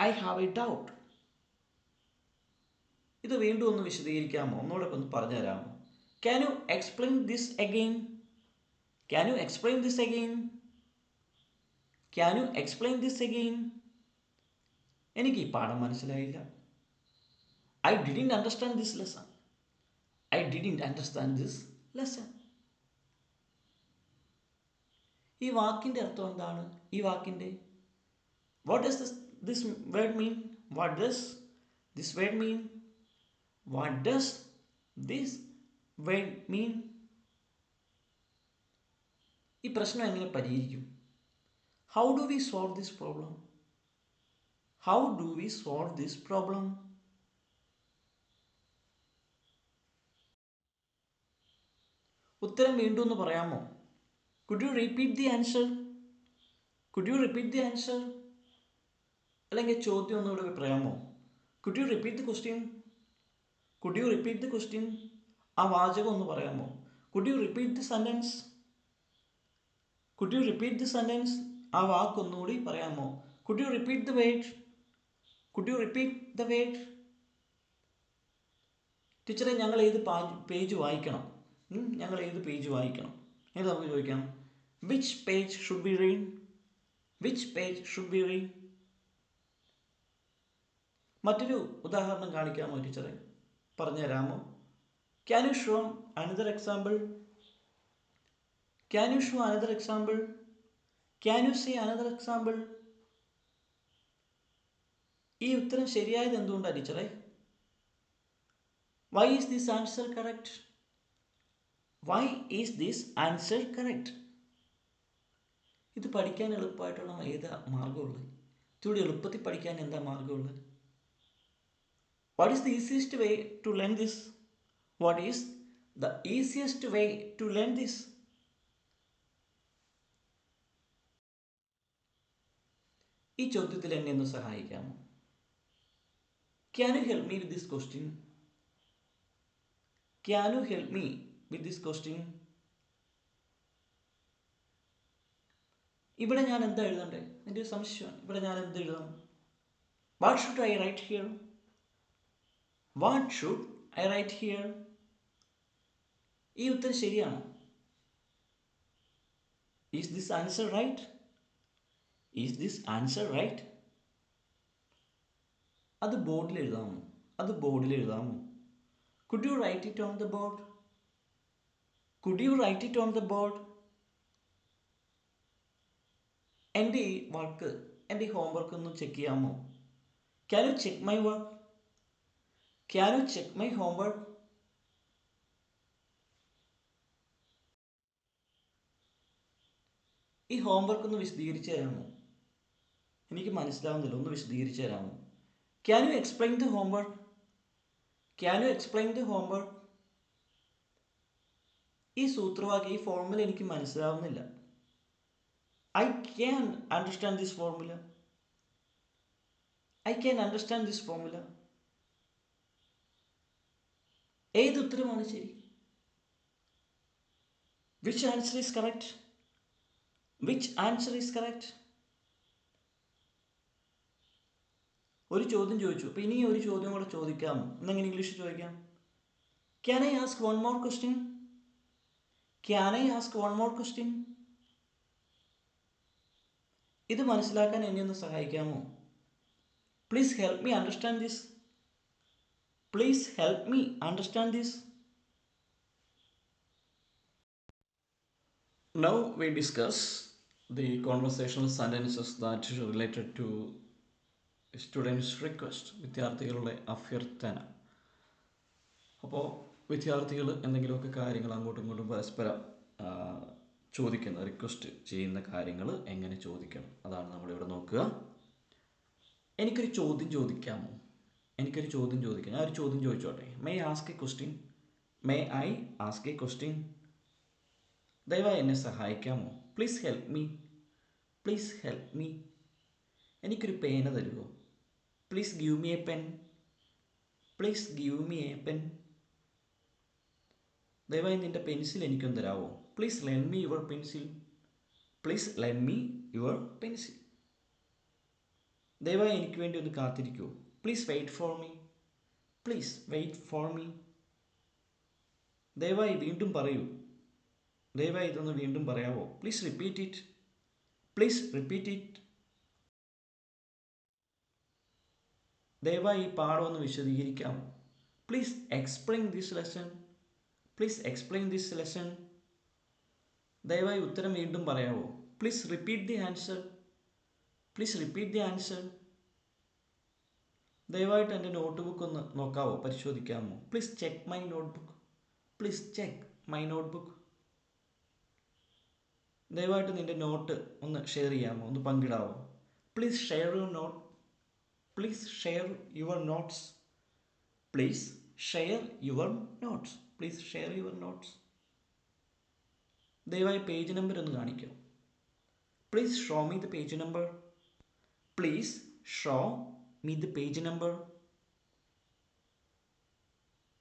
I have A doubt. ഇത് വീണ്ടും ഒന്ന് വിശദീകരിക്കാമോ? ഒന്നുകൂടെ ഒന്ന് പറഞ്ഞു തരാമോ? Can you explain this again? Can you explain this again? Can you explain this again? എനിക്ക് ഈ പാഠം മനസ്സിലായില്ല. I didn't understand this lesson. I didn't understand this lesson. ഈ വാക്കിൻ്റെ അർത്ഥം എന്താണ്? ഈ വാക്കിൻ്റെ what does this word mean? What does this word mean? What does this word മീൻ? ഈ പ്രശ്നം എങ്ങനെ പരിഹരിക്കും? How do we solve this problem? How do we solve this problem? ഉത്തരം വീണ്ടും ഒന്ന് പറയാമോ? Could you repeat the answer? Could you repeat the answer? അല്ലെങ്കിൽ ചോദ്യം ഒന്നുകൂടെ പറയാമോ? Could you repeat the question? Could you repeat the question? ആ വാചകം ഒന്ന് പറയാമോ? Could you repeat the sentence? Could you repeat the sentence? ആ വാക്ക് ഒന്നുകൂടി പറയാമോ? Could you repeat the word? Could you repeat the word? ടീച്ചറെ ഞങ്ങൾ ഏത് പേജ് വായിക്കണം? ഞങ്ങൾ ഏത് പേജ് വായിക്കണം? ഏത് നമുക്ക് ചോദിക്കാം. Which page should be read? Which page should be read? മറ്റൊരു ഉദാഹരണം കാണിക്കാമോ ടീച്ചറെ? പറഞ്ഞു തരാമോ? Can U show another example? Can you show another example? Can you say another example? ഈ ഉത്തരം ശരിയായത് എന്തുകൊണ്ടാണ് ടീച്ചറെ? Why is this answer correct? Why is this answer correct? ഇത് പഠിക്കാൻ എളുപ്പമായിട്ടുള്ള ഏതാ മാർഗമുള്ളത്? ഇതുകൂടി എളുപ്പത്തിൽ പഠിക്കാൻ എന്താ മാർഗമുള്ളത്? What is the easiest way to learn this? What is the easiest way to learn this? ഈ ചോദ്യത്തിൽ എന്നെ ഒന്ന് സഹായിക്കാമോ? Can you help me with this question? Can you help me with this question? ഇവിടെ ഞാൻ എന്താ എഴുതണ്ടേ? എൻ്റെ ഒരു സംശയമാണ്. ഇവിടെ ഞാൻ എന്ത് എഴുതണം? What should I write here? What should I write here? ഈ ഉത്തരം ശരിയാണോ? Is this answer right? Is this answer right? അത് ബോർഡിൽ എഴുതാമോ? അത് ബോർഡിൽ എഴുതാമോ? Could you write it on the board? Could you write it on the board? എൻ്റെ ഈ വർക്ക്, എൻ്റെ ഈ ഹോംവർക്ക് ഒന്ന് ചെക്ക് ചെയ്യാമോ? Can you check my work? Can you check my homework? ഈ ഹോംവർക്ക് ഒന്ന് വിശദീകരിച്ച് തരാമോ? എനിക്ക് മനസ്സിലാവുന്നില്ല, ഒന്ന് വിശദീകരിച്ച് തരാമോ? Can you explain the homework? Can you explain the homework? ഈ സൂത്രവാക്യം, ഈ ഫോർമുല എനിക്ക് മനസ്സിലാവുന്നില്ല. I can understand this formula. I can understand this formula. ഏത് ഉത്തരമാണ് ശരി? Which answer is correct? Which answer is correct? ഒരു ചോദ്യം ചോദിച്ചു. അപ്പോൾ ഇനി ഒരു ചോദ്യം കൂടെ ചോദിക്കാം. എന്നെങ്ങനെ ഇംഗ്ലീഷിൽ ചോദിക്കാം? Can I ask one more question? Can I ask one more question? ഇത് മനസ്സിലാക്കാൻ എന്നെ ഒന്ന് സഹായിക്കാമോ? Please help me understand this. Please help me understand this. Now we discuss the conversational sentences that are related to students' request. വിദ്യാർത്ഥികളുടെ അഭ്യർത്ഥന. അപ്പോൾ വിദ്യാർത്ഥികൾ എന്തെങ്കിലുമൊക്കെ കാര്യങ്ങൾ അങ്ങോട്ടും ഇങ്ങോട്ടും പരസ്പരം ചോദിക്കുന്ന, റിക്വസ്റ്റ് ചെയ്യുന്ന കാര്യങ്ങൾ എങ്ങനെ ചോദിക്കണം, അതാണ് നമ്മളിവിടെ നോക്കുക. എനിക്കൊരു ചോദ്യം ചോദിക്കാമോ? എനിക്കൊരു ചോദ്യം ചോദിക്കാം. ഞാൻ ഒരു ചോദ്യം ചോദിച്ചോട്ടെ. May ask a question? May I ask a question? ദയവായി എന്നെ സഹായിക്കാമോ? Please help me. Please help me. എനിക്കൊരു പേന തരുമോ? Please give me a pen. Please give me a pen. ദയവായി നിൻ്റെ പെൻസിൽ എനിക്കൊന്ന് തരാമോ? Please lend me your pencil. Please lend me your pencil. ദയവായി എനിക്ക് വേണ്ടി ഒന്ന് കാത്തിരിക്കുമോ? Please wait for me. Please wait for me. ദയവായി വീണ്ടും പറയൂ. ദയവായി ഇതൊന്ന് വീണ്ടും പറയാമോ? Please repeat it. Please repeat it. ദയവായി ഈ പാഠം ഒന്ന് വിശദീകരിക്കാമോ? Please explain this lesson. Please explain this lesson. ദയവായി ഉത്തരം വീണ്ടും പറയാമോ? Please repeat the answer. Please repeat the answer. ദയവായിട്ട് എൻ്റെ നോട്ട് ബുക്ക് ഒന്ന് നോക്കാമോ? പരിശോധിക്കാമോ? Please check my notebook. Please check my notebook. ദയവായിട്ട് നിൻ്റെ നോട്ട് ഒന്ന് ഷെയർ ചെയ്യാമോ? ഒന്ന് പങ്കിടാമോ? Please share your note. Please share your notes. Please share your notes. Please share your notes. ദയവായി പേജ് നമ്പർ ഒന്ന് കാണിക്കൂ. Please show me the page number. Please show me the page number.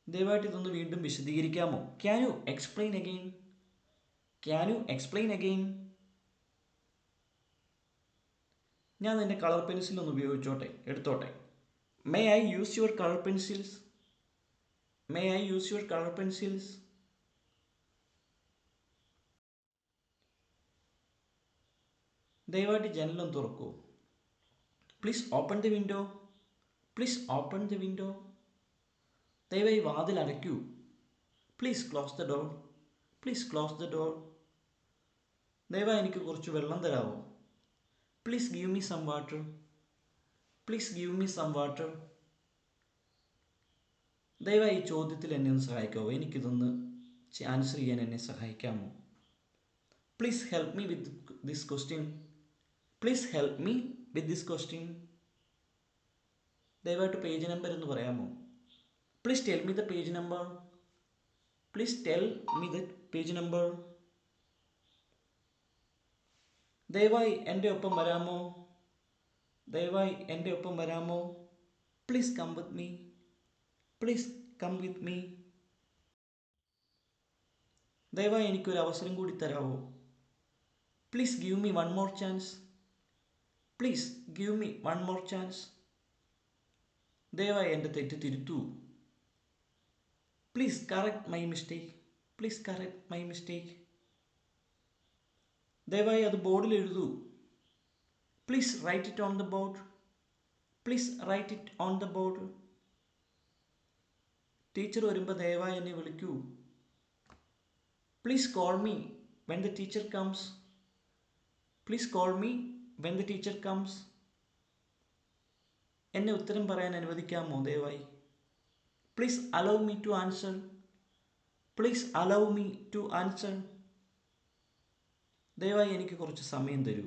ദയവായിട്ട് ഇതൊന്ന് വീണ്ടും വിശദീകരിക്കാമോ? Can you explain again? Can you explain again? ഞാൻ എൻ്റെ കളർ പെൻസിൽ ഒന്ന് ഉപയോഗിച്ചോട്ടെ, എടുത്തോട്ടെ. May I use your colour pencils? May I use your colour pencils? ദയവായിട്ട് ജനലൊന്ന് തുറക്കൂ. Please open the window. Please open the window. ദയവായി വാതിൽ അടയ്ക്കൂ. Please close the door. Please close the door. ദയവായി എനിക്ക് കുറച്ച് വെള്ളം തരാമോ? Please give me some water. Please give me some water. ദയവായി ഈ ചോദ്യത്തിൽ എന്നെ ഒന്ന് സഹായിക്കാമോ? എനിക്കിതൊന്ന് ആൻസർ ചെയ്യാൻ എന്നെ സഹായിക്കാമോ? Please help me with this question. Please help me with this question. ദയവായിട്ട് പേജ് നമ്പർ എന്ന് പറയാമോ? Please tell me the page number. Please tell me the page number. ദയവായി എൻ്റെ ഒപ്പം വരാമോ? ദയവായി എൻ്റെ ഒപ്പം വരാമോ? Please come with me. Please come with me. ദയവായി എനിക്കൊരു അവസരം കൂടി തരാമോ? Please give me one more chance. Please give me one more chance. ദയവായി എൻ്റെ തെറ്റ് തിരുത്തൂ. Please correct my mistake. Please correct my mistake. ദയവായി അത് ബോർഡിൽ എഴുതൂ. Please write it on the board. Please write it on the board. Teacher വരുമ്പോൾ ദയവായി എന്നെ വിളിക്കൂ. Please call me when the teacher comes. Please call me when the teacher comes. എന്നെ ഉത്തരം പറയാൻ അനുവദിക്കാമോ ദയവായി? Please allow me to answer. Please allow me to answer. ദയവായി എനിക്ക് കുറച്ച് സമയം തരൂ.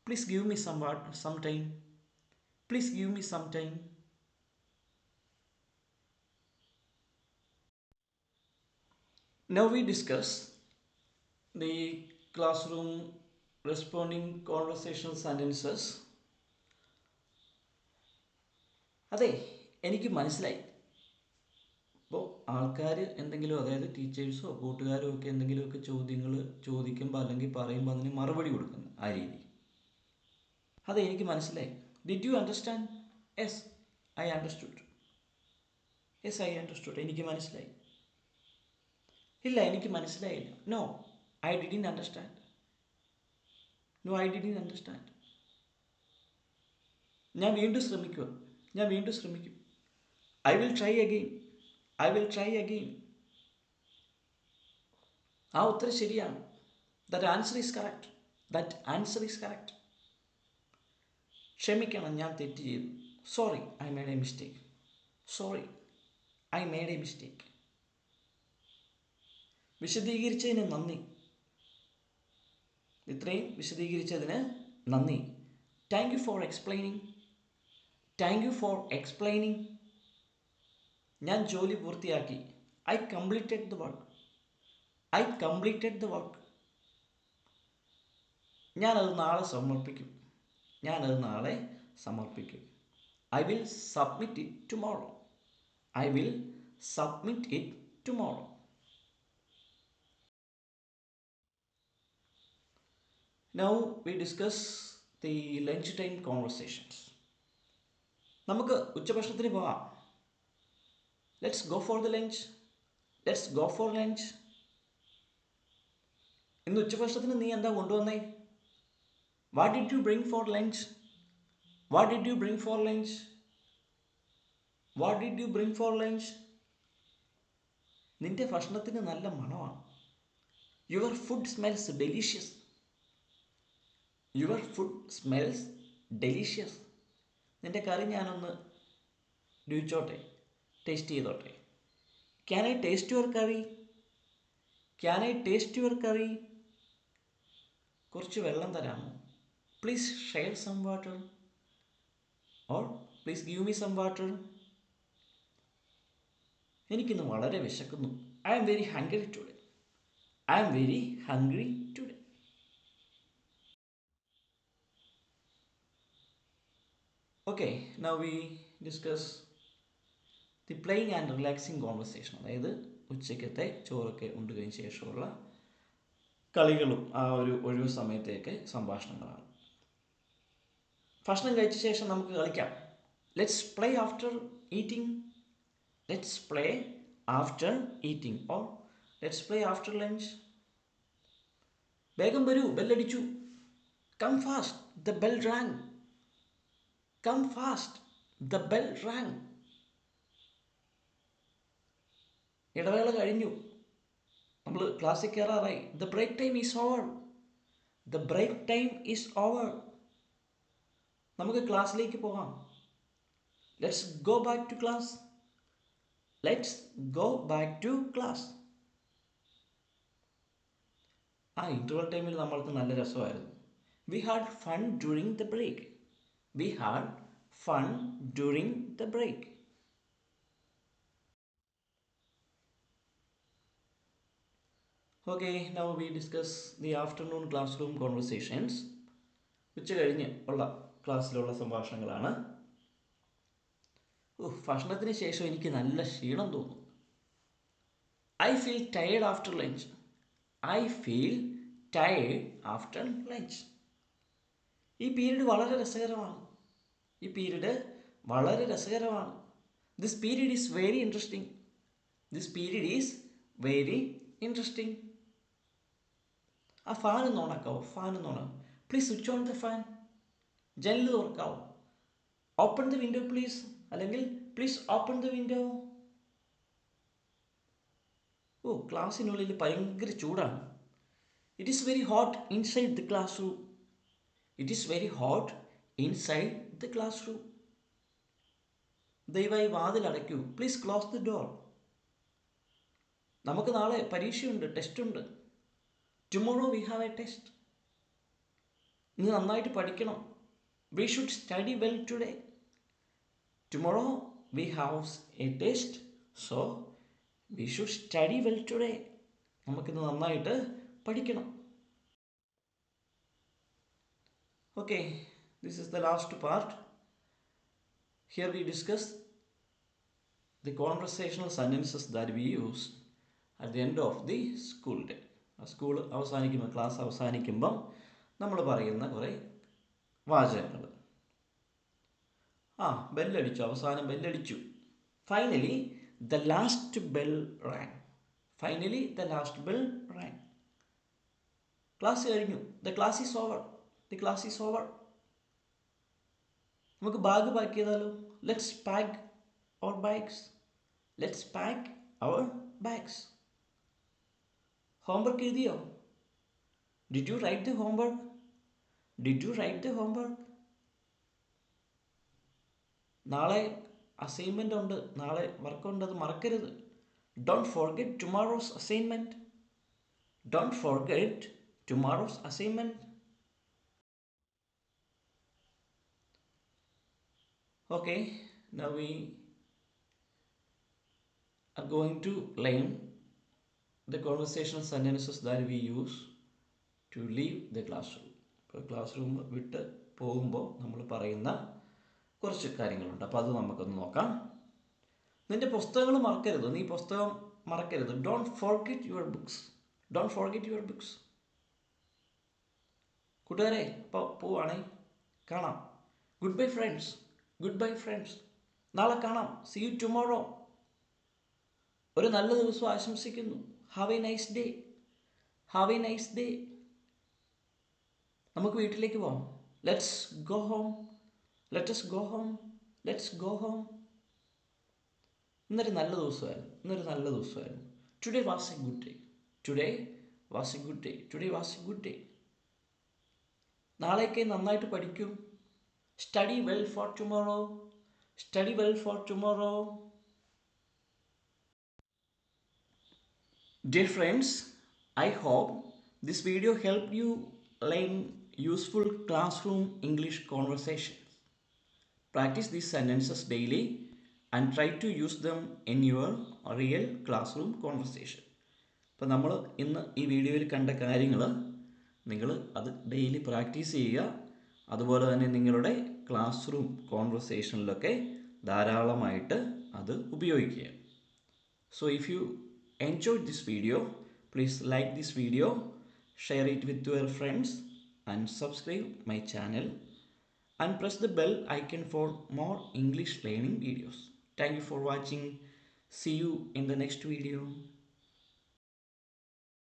Please give me some time. Please give me some time. Now we discuss the classroom responding conversational sentences. അതെ, എനിക്ക് മനസ്സിലായി. അപ്പോൾ ആൾക്കാർ എന്തെങ്കിലും, അതായത് ടീച്ചേഴ്സോ കൂട്ടുകാരോ ഒക്കെ എന്തെങ്കിലുമൊക്കെ ചോദ്യങ്ങൾ ചോദിക്കുമ്പോൾ അല്ലെങ്കിൽ പറയുമ്പോൾ അതിന് മറുപടി കൊടുക്കുന്നു, ആ രീതി. അതെ, എനിക്ക് മനസ്സിലായി. Did you understand? Yes I understood. Yes I understood. എനിക്ക് മനസ്സിലായി. ഇല്ല, എനിക്ക് മനസ്സിലായില്ല. No I didn't understand. No I didn't understand. ഞാൻ വീണ്ടും ശ്രമിക്കുക. ഞാൻ വീണ്ടും ശ്രമിക്കും. I will try again. I will try again. ആ ഉത്തരം ശരിയാണ്. That answer is correct. That answer is correct. ക്ഷമിക്കണം, ഞാൻ തെറ്റ് ചെയ്തു. Sorry I made a mistake. Sorry I made a mistake. വിശദീകരിച്ചതിന് നന്ദി. ഇത്രയും വിശദീകരിച്ചതിന് നന്ദി. Thank you for explaining. Thank you for explaining. ഞാൻ ജോലി പൂർത്തിയാക്കി. I completed the work. I completed the work. ഞാനത് നാളെ സമർപ്പിക്കും. ഞാനത് നാളെ സമർപ്പിക്കും. I will submit it tomorrow. I will submit it tomorrow. Now we discuss the lunch time conversations. നമുക്ക് ഉച്ചഭക്ഷണത്തിന് പോവാം. Let's go for the lunch. Let's go for lunch. ഇന്ന് ഉച്ചഭക്ഷണത്തിന് നീ എന്താ കൊണ്ടുവന്നേ? What did you bring for lunch? What did you bring for lunch? What did you bring for lunch? നിന്റെ ഭക്ഷണത്തിന് നല്ല മണമാണ്. Your food smells delicious. Your food smells delicious. നിന്റെ കറി ഞാനൊന്ന് രുചിച്ചോട്ടെ, ടേസ്റ്റ് ചെയ്തോട്ടെ. Can I taste your curry? Can I taste your curry? കുറച്ച് വെള്ളം തരാമോ? Please share some water. Or please give me some water. എനിക്കിന്ന് വളരെ വിശക്കുന്നു. I am very hungry today. I am very hungry today. Okay, now we discuss the playing and relaxing conversation. അതായത് ഉച്ചയ്ക്കത്തെ ചോറൊക്കെ ഉണ്ടതിന് ശേഷമുള്ള കളികളും ആ ഒരു ഒഴിവ് സമയത്തേക്ക് സംഭാഷണങ്ങളാണ്. ഭക്ഷണം കഴിച്ച ശേഷം നമുക്ക് കളിക്കാം. Let's play after eating. Let's play after eating or let's play after lunch. വേഗം വരൂ, ബെല്ലടിച്ചു. Come fast, the bell rang. Come fast, the bell rang. ഇടവേള കഴിഞ്ഞു, നമ്മൾ ക്ലാസ്സിൽ കയറാറായി. The break time is over. The break time is over. നമുക്ക് ക്ലാസ്സിലേക്ക് പോകാം. Let's go back to class. Let's go back to class. ആ ഇൻ്റർവൽ ടൈമിൽ നമ്മൾക്ക് നല്ല രസമായിരുന്നു. We had fun during the break. V had fun during the break. Okay, now we discuss the afternoon classroom conversations. ഉച്ച കഴിഞ്ഞ് ഉള്ള ക്ലാസ്സിലുള്ള സംഭാഷണങ്ങളാണ്. ഭക്ഷണത്തിന് ശേഷം എനിക്ക് നല്ല ക്ഷീണം തോന്നുന്നു. I feel tired after lunch. I feel tired after lunch. ഈ പീരീഡ് വളരെ രസകരമാണ്. ഈ പീരീഡ് വളരെ രസകരമാണ്. This period is very interesting. This period is very interesting. ആ ഫാൻ ഒന്ന് ഓണാക്കാവോ? ഫാൻ ഒന്ന് ഓണാവും. Please switch on the fan. ജനൽ തുറക്കാവോ? Open the window please. അല്ലെങ്കിൽ പ്ലീസ് ഓപ്പൺ ദ വിൻഡോ. ക്ലാസ്സിനുള്ളിൽ ഭയങ്കര ചൂടാണ്. It is very hot inside the classroom. It is very hot inside the classroom. ദയവായി വാതിൽ അടയ്ക്കൂ. Please close the door. നമുക്ക് നാളെ പരീക്ഷയുണ്ട്, ടെസ്റ്റുണ്ട്. Tomorrow we have a test. ഇന്ന് നന്നായിട്ട് പഠിക്കണം. We should study well today. Tomorrow we have a test, so we should study well today. നമുക്കിന്ന് നന്നായിട്ട് പഠിക്കണം. Okay, this is the last part. Here we discuss the conversational sentences that we use at the end of the school day. School അവസാനിക്കുമ്പോൾ, ക്ലാസ് അവസാനിക്കുമ്പം നമ്മൾ പറയുന്ന കുറേ വാചകങ്ങൾ. ബെല്ലടിച്ചു, അവസാനം ബെല്ലടിച്ചു. Finally the last bell rang. Finally the last bell rang. Class കഴിഞ്ഞു. The class is over. The class is over. നമുക്ക് ബാഗ് പാക്ക് ചെയ്താലോ? Let's pack our bags. Let's pack our bags. Homework എഴുതിയോ? Did you write the homework? Did you write the homework? നാളെ അസൈൻമെൻ്റ് ഉണ്ട്, നാളെ വർക്കുണ്ട്, അത് മറക്കരുത്. Don't forget tomorrow's assignment. Don't forget tomorrow's assignment. Okay, now we are going to learn the conversational sentences that we use to leave the classroom. ഇപ്പോൾ ക്ലാസ് റൂം വിട്ട് പോകുമ്പോൾ നമ്മൾ പറയുന്ന കുറച്ച് കാര്യങ്ങളുണ്ട്. അപ്പോൾ അത് നമുക്കൊന്ന് നോക്കാം. നിൻ്റെ പുസ്തകങ്ങൾ മറക്കരുത്. നീ പുസ്തകം മറക്കരുത്. Don't forget your books. Don't forget your books. കൂട്ടുകാരെ, ഇപ്പോൾ പോവാണേ. കാണാം. Goodbye friends. Goodbye friends. നാളെ കാണാം. See you tomorrow. ഒരു നല്ല ദിവസം ആശംസിക്കുന്നു. Have a nice day. Have a nice day. നമുക്ക് വീട്ടിലേക്ക് പോകാം. Let's go home. Let's go home. Let's go home. ഇന്നൊരു നല്ല ദിവസമായിരുന്നു. ഇന്നൊരു നല്ല ദിവസമായിരുന്നു. Today was a good day. Today was a good day. Today was a good day. നാളേക്ക് നന്നായിട്ട് പഠിക്കൂ. Study well for tomorrow. Study well for tomorrow. Dear friends, I hope this video helped you learn useful classroom English conversations. Practice these sentences daily and try to use them in your real classroom conversation. അപ്പോൾ നമ്മൾ ഇന്ന് ഈ വീഡിയോയിൽ കണ്ട കാര്യങ്ങൾ നിങ്ങൾ അത് ഡെയിലി പ്രാക്ടീസ് ചെയ്യുക. അതുപോലെ തന്നെ നിങ്ങളുടെ ക്ലാസ് റൂം കോൺവെർസേഷനിലൊക്കെ ധാരാളമായിട്ട് അത് ഉപയോഗിക്കുക. So if you enjoyed this video, please like this video, share it with your friends and subscribe my channel and press the bell icon for more English learning videos. Thank you for watching. See you in the next video.